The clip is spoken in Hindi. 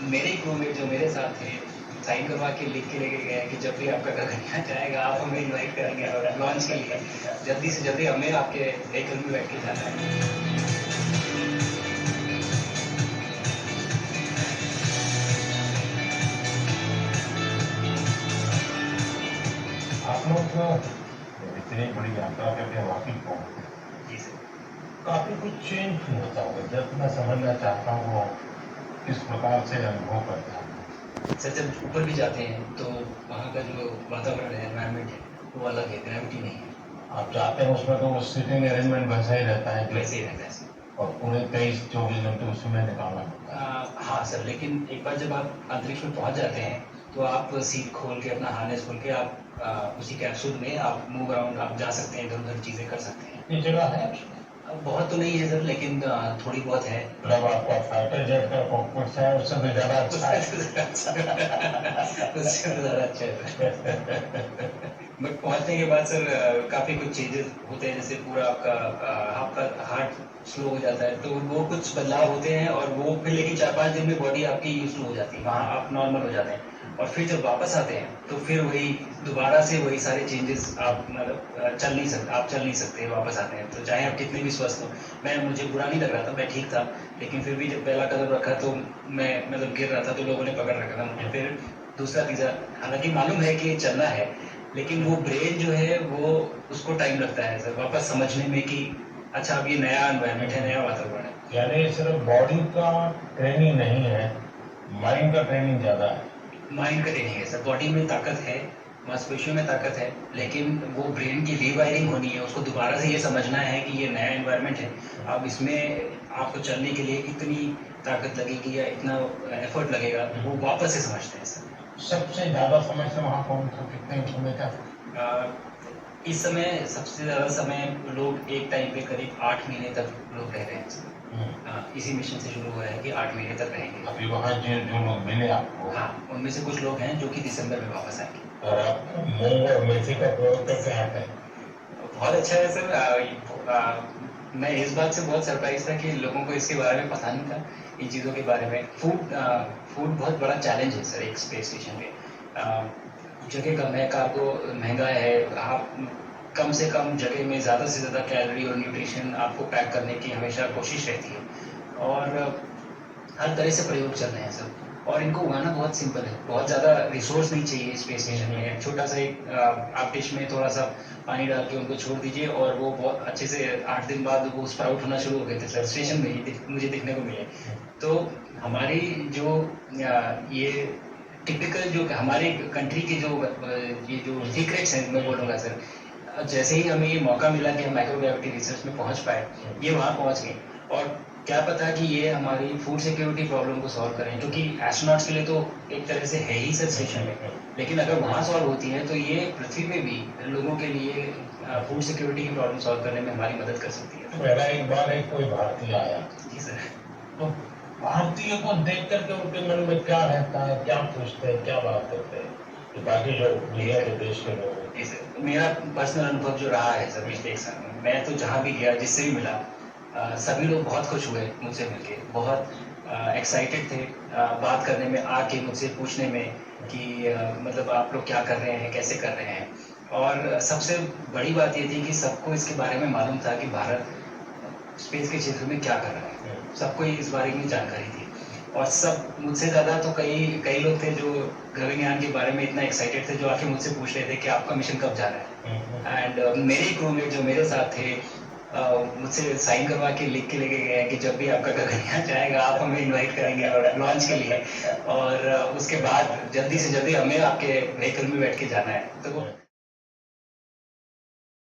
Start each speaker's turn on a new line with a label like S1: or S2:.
S1: मेरे ही क्रूमेट जो मेरे साथ थे, साइन करवा के लिख के लेके गए कि जब भी आपका गगनयान जाएगा आप हमें इनवाइट करेंगे और लॉन्च के लिए जल्दी से जल्दी हमें आपके व्हीकल में बैठ के जाना है।
S2: आप लोग इतनी बड़ी यात्रा करके वापिस पहुंचे,
S1: जी सर।
S2: काफी कुछ चेंज फील होता होगा। जब मैं समझना चाहता हूँ वो किस प्रकार से अनुभव करता हूँ।
S1: सर जब ऊपर भी जाते हैं तो वहाँ का जो वातावरण है, एनवायरनमेंट है, वो अलग है, ग्रेविटी नहीं है।
S2: आप जाते हैं उसमें तो वो सीटिंग अरेंजमेंट वैसा ही रहता है
S1: वैसे ही रहता है सर।
S2: और पूरे 23-24 घंटे उसमें निकालना होता है।
S1: हाँ सर, लेकिन एक बार जब आप अंतरिक्ष में पहुँच जाते हैं तो आप सीट खोल के अपना हार्नेस खोल के आप उसी कैप्सूल में आप मूव अराउंड आप जा सकते हैं, इधर उधर चीज़ें कर सकते हैं।
S2: ये जगह है
S1: बहुत तो नहीं है सर, लेकिन थोड़ी बहुत है।
S2: मतलब आपका फाइटर जेट का कॉकपिट है उससे भी ज्यादा अच्छा है।
S1: उससे तो ज़्यादा अच्छा है। बट पहुंचने के बाद सर काफ़ी कुछ चेंजेस होते हैं, जैसे पूरा आपका हार्ट स्लो हो जाता है, तो वो कुछ बदलाव होते हैं और वो फिर लेकिन 4-5 दिन में बॉडी आपकी यूज टू हो जाती है, वहाँ आप नॉर्मल हो जाते हैं। और फिर जब वापस आते हैं तो फिर वही दोबारा से वही सारे चेंजेस आप मतलब चल नहीं सकते वापस आते हैं, तो चाहे आप कितने भी स्वस्थ हो। मुझे बुरा नहीं लग रहा था, मैं ठीक था, लेकिन फिर भी जब पहला कदम रखा तो मैं मतलब गिर रहा था, तो लोगों ने पकड़ रखा था मुझे। फिर दूसरा तीसरा, हालांकि मालूम है कि चलना है, लेकिन वो ब्रेन जो है वो उसको टाइम लगता है सर वापस समझने में कि अच्छा अब ये नया एनवायरनमेंट है, नया वातावरण है।
S2: यानी सिर्फ बॉडी का ट्रेनिंग नहीं है, माइंड का ट्रेनिंग ज्यादा है।
S1: माइंड का ट्रेनिंग है सर, बॉडी में ताकत है, मांसपेशियों में ताकत है, लेकिन वो ब्रेन की रीवायरिंग होनी है, उसको दोबारा से ये समझना है कि ये नया एनवायरनमेंट है। अब इसमें आपको चलने के लिए इतनी ताकत लगेगी या इतना एफर्ट लगेगा, वो वापस से समझते हैं सर।
S2: सबसे ज्यादा समय से वहाँ कौन था, कितने समय का?
S1: इस समय सबसे ज़्यादा समय लोग एक टाइम पे करीब 8 महीने तक लोग रह रहे हैं सर। इसी मिशन से शुरू हुआ है कि 8 महीने तक रहेंगे।
S2: अभी वहाँ जो लोग मिले आपको,
S1: हाँ, उनमें से कुछ लोग हैं जो कि दिसंबर में वापस आएंगे।
S2: और आप मूंग और मेथी का प्रयोग करके आते हैं।
S1: बहुत अच्छा है सर। मैं इस बात से बहुत सरप्राइज था कि लोगों को इसके बारे में पता नहीं था, इन चीज़ों के बारे में। फूड बहुत बड़ा चैलेंज है सर एक स्पेस स्टेशन पे। जगह कम है, कार्गो महंगा है, आप कम से कम जगह में ज़्यादा से ज़्यादा कैलोरी और न्यूट्रिशन आपको पैक करने की हमेशा कोशिश रहती है, और हर तरह से प्रयोग चल रहे हैं सर। और इनको उगाना बहुत सिंपल है, बहुत ज़्यादा रिसोर्स नहीं चाहिए स्पेस स्टेशन में। छोटा सा एक आप डिश में थोड़ा सा पानी डाल के उनको छोड़ दीजिए और वो बहुत अच्छे से 8 दिन बाद वो स्प्राउट होना शुरू हो गए थे सर, स्टेशन में ही मुझे दिखने को मिले। तो हमारी जो ये टिपिकल जो हमारे कंट्री के जो ये जो सीक्रेट्स हैं मैं बोलूँगा सर, जैसे ही हमें ये मौका मिला कि हम माइक्रोग्रेविटी रिसर्च में पहुंच पाए, ये वहाँ पहुंच गए। और क्या पता कि ये हमारी फूड सिक्योरिटी प्रॉब्लम को सॉल्व करें, क्योंकि एस्ट्रोनॉट्स के लिए तो एक तरह से है ही सर स्टेशन में, लेकिन अगर वहाँ सॉल्व होती है तो ये पृथ्वी पे भी लोगों के लिए फूड सिक्योरिटी की प्रॉब्लम सॉल्व करने में हमारी मदद कर सकती है।
S2: मेरा एक बार एक कोई भारतीय आया,
S1: जी सर।
S2: तो भारतीय को देख करके उनके मन में क्या रहता है, क्या पूछते हैं, क्या बात करते हैं कि बाकी जो दुनिया के देश के लोग हैं।
S1: जी सर, मेरा पर्सनल अनुभव जो रहा है सर पिछले 1 साल में, मैं तो जहाँ भी गया जिससे भी मिला, सभी लोग बहुत खुश हुए मुझसे मिलके, बहुत एक्साइटेड थे बात करने में, आके मुझसे पूछने में कि मतलब आप लोग क्या कर रहे हैं, कैसे कर रहे हैं। और सबसे बड़ी बात ये थी कि सबको इसके बारे में मालूम था कि भारत स्पेस के क्षेत्र में क्या कर रहा है, सबको इस बारे में जानकारी थी। और सब मुझसे ज़्यादा तो कई कई लोग थे जो गगनयान के बारे में इतना एक्साइटेड थे, जो आके मुझसे पूछ रहे थे कि आपका मिशन कब जा रहा है। एंड मेरे ही क्रूमेट जो मेरे साथ थे, मुझसे साइन करवा के लिख के लेके गए कि जब भी आपका गगनयान जाएगा आप हमें इनवाइट करेंगे और लॉन्च के लिए, और उसके बाद जल्दी से जल्दी हमें आपके व्हीकल में बैठ के जाना है। तो वो